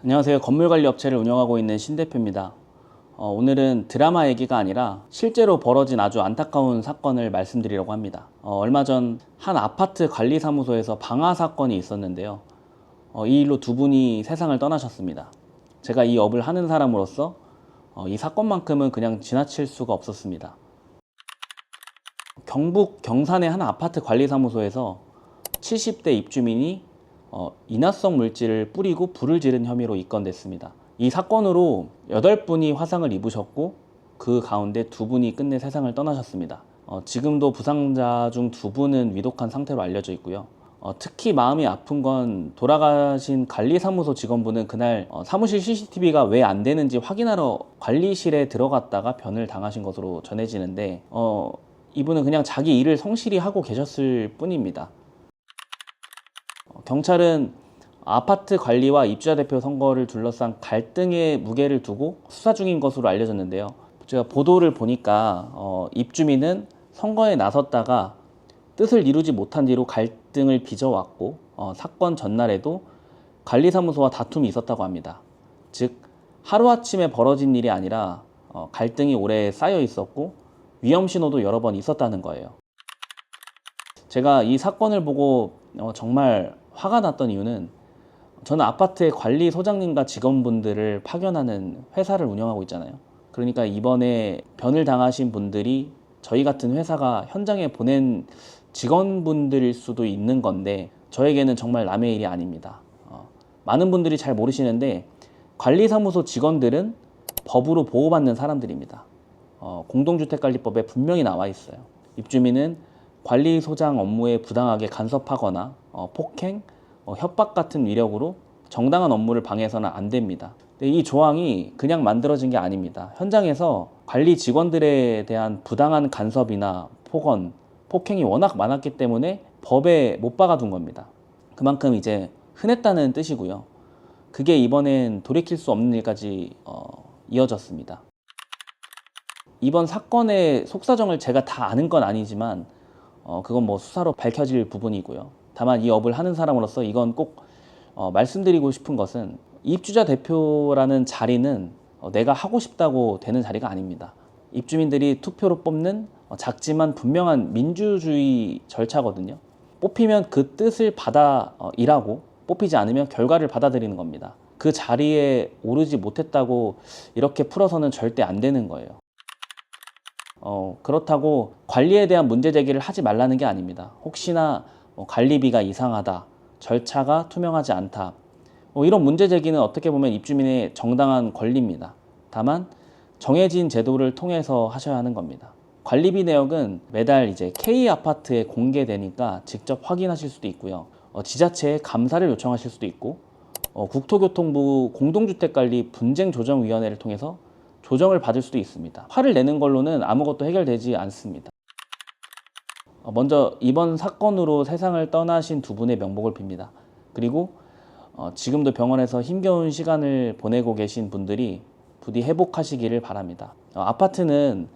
안녕하세요. 건물관리업체를 운영하고 있는 신 대표입니다. 오늘은 드라마 얘기가 아니라 실제로 벌어진 아주 안타까운 사건을 말씀드리려고 합니다. 얼마 전 한 아파트 관리사무소에서 방화 사건이 있었는데요. 이 일로 두 분이 세상을 떠나셨습니다. 제가 이 업을 하는 사람으로서 이 사건만큼은 그냥 지나칠 수가 없었습니다. 경북 경산의 한 아파트 관리사무소에서 70대 입주민이 인화성 물질을 뿌리고 불을 지른 혐의로 입건됐습니다. 이 사건으로 8분이 화상을 입으셨고 그 가운데 2분이 끝내 세상을 떠나셨습니다. 지금도 부상자 중 2분은 위독한 상태로 알려져 있고요. 특히 마음이 아픈 건 돌아가신 관리사무소 직원분은 그날 사무실 CCTV가 왜 안 되는지 확인하러 관리실에 들어갔다가 변을 당하신 것으로 전해지는데 이분은 그냥 자기 일을 성실히 하고 계셨을 뿐입니다. 경찰은 아파트 관리와 입주자 대표 선거를 둘러싼 갈등의 무게를 두고 수사 중인 것으로 알려졌는데요. 제가 보도를 보니까 입주민은 선거에 나섰다가 뜻을 이루지 못한 뒤로 갈등을 빚어왔고 사건 전날에도 관리사무소와 다툼이 있었다고 합니다. 즉 하루아침에 벌어진 일이 아니라 갈등이 오래 쌓여 있었고 위험 신호도 여러 번 있었다는 거예요. 제가 이 사건을 보고 정말 화가 났던 이유는 저는 아파트의 관리소장님과 직원분들을 파견하는 회사를 운영하고 있잖아요. 그러니까 이번에 변을 당하신 분들이 저희 같은 회사가 현장에 보낸 직원분들일 수도 있는 건데 저에게는 정말 남의 일이 아닙니다. 많은 분들이 잘 모르시는데 관리사무소 직원들은 법으로 보호받는 사람들입니다. 공동주택관리법에 분명히 나와 있어요. 입주민은 관리소장 업무에 부당하게 간섭하거나 폭행, 협박 같은 위력으로 정당한 업무를 방해해서는 안 됩니다. 근데 이 조항이 그냥 만들어진 게 아닙니다. 현장에서 관리 직원들에 대한 부당한 간섭이나 폭언, 폭행이 워낙 많았기 때문에 법에 못 박아둔 겁니다. 그만큼 이제 흔했다는 뜻이고요. 그게 이번엔 돌이킬 수 없는 일까지 이어졌습니다. 이번 사건의 속사정을 제가 다 아는 건 아니지만 그건 뭐 수사로 밝혀질 부분이고요. 다만 이 업을 하는 사람으로서 이건 꼭 말씀드리고 싶은 것은 입주자 대표라는 자리는 내가 하고 싶다고 되는 자리가 아닙니다. 입주민들이 투표로 뽑는 작지만 분명한 민주주의 절차거든요. 뽑히면 그 뜻을 받아 일하고 뽑히지 않으면 결과를 받아들이는 겁니다. 그 자리에 오르지 못했다고 이렇게 풀어서는 절대 안 되는 거예요. 그렇다고 관리에 대한 문제 제기를 하지 말라는 게 아닙니다. 혹시나 관리비가 이상하다, 절차가 투명하지 않다, 이런 문제 제기는 어떻게 보면 입주민의 정당한 권리입니다. 다만 정해진 제도를 통해서 하셔야 하는 겁니다. 관리비 내역은 매달 이제 K아파트에 공개되니까 직접 확인하실 수도 있고요. 지자체에 감사를 요청하실 수도 있고 국토교통부 공동주택관리 분쟁조정위원회를 통해서 조정을 받을 수도 있습니다. 화를 내는 걸로는 아무것도 해결되지 않습니다. 먼저 이번 사건으로 세상을 떠나신 2분의 명복을 빕니다. 그리고 지금도 병원에서 힘겨운 시간을 보내고 계신 분들이 부디 회복하시기를 바랍니다. 아파트는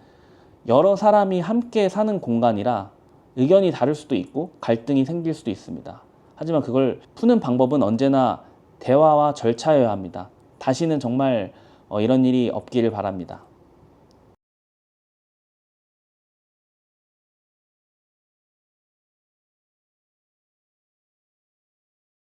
여러 사람이 함께 사는 공간이라 의견이 다를 수도 있고 갈등이 생길 수도 있습니다. 하지만 그걸 푸는 방법은 언제나 대화와 절차여야 합니다. 다시는 정말 이런 일이 없기를 바랍니다.